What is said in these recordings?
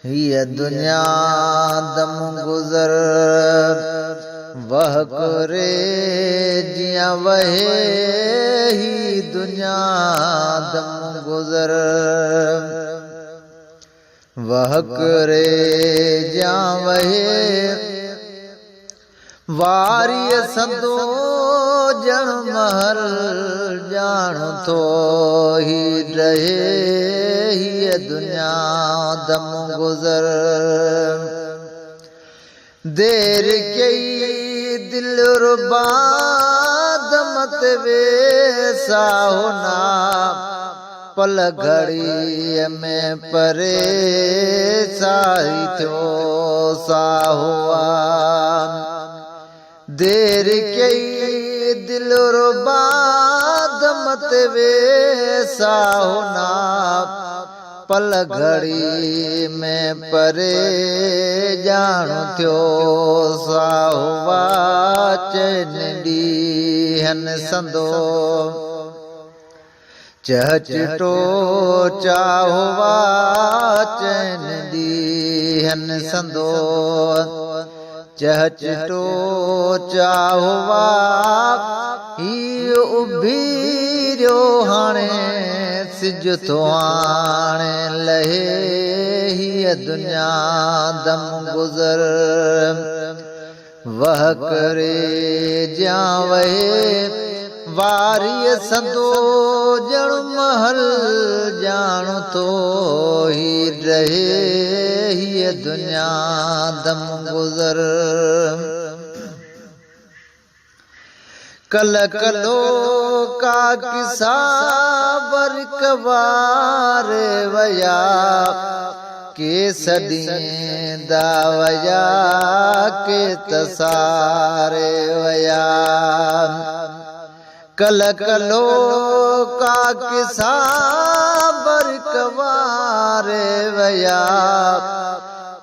ये दुनिया दम गुजर वह करे जियां वहे ही दुनिया दम गुजर वह करे जियां वहे वारी संदो जण महल जान तो ही रहे ये दुनिया दम गुजर देर कई दिल रुबा दमत वेसा होना पल घड़ी में परे साई थो सा हुआ देर कई दिल रुबा दमत वेसा होना पल घड़ी में परे जान थियो सा हुआ चैन ॾींहन संदो चहचटो चाहुआ चैन ॾींहन संदो चहचटो चाहुआ ही उभीरियो हाणे सिज थो हाणे लहे हीअ दुनिया दम गुजर वह करे जियां वहे वारी संदो जण महल जान तो ही रहे हीअ दुनिया दम गुजर कल कलो का किसा बरकवार वया के सदींदा वया के तसारे वया कल कलो का किसा बरकवार वया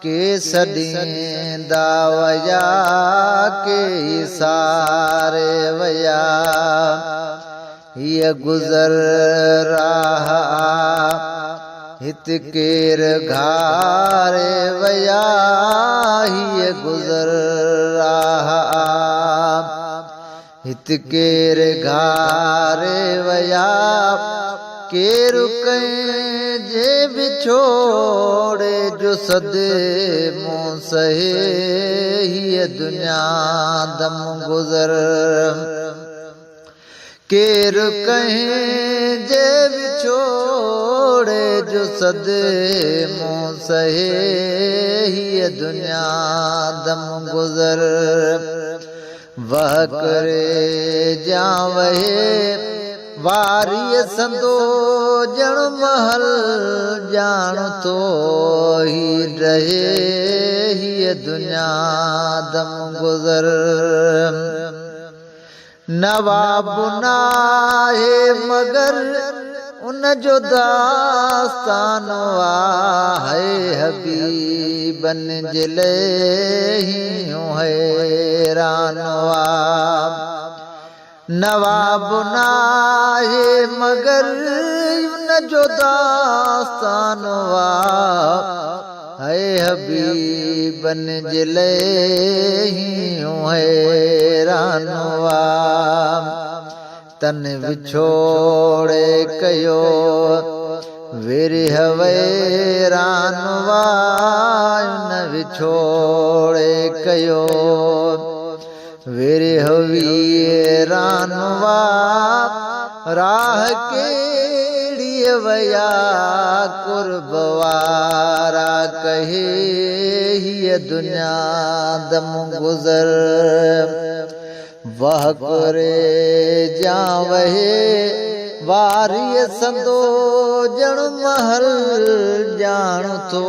के सदींदा वया के सारे वया ये गुजर रहा हित केर घारे वया ये गुजर रहा हित केर घारे वया केर कहीं जे बिछोड़े जो सद मुँह सहे ही दुनिया दम गुजर केर कहीं जे बिछोड़े जो सद मुँह सहे ही दुनिया दम गुजर वह करे जा वहे वारी संदो जण महल जान तो ही रहे हीअ दुनिया दम गुजर नवाब नाहे मगर उन जो दास्तान है हबीबन जिले ही हैरान नवाब नाहे मगर उन जो दास्तान है हबीबन जिले ही हैरान तन विछोड़े कयो विरह वैरान न विछोड़े कयो विरह वीरान राह केड़ी वया कुर्ब वारा कहे हीअ दुनिया दम गुजर वह करे जा वहे वारी संदो जण महल जान थो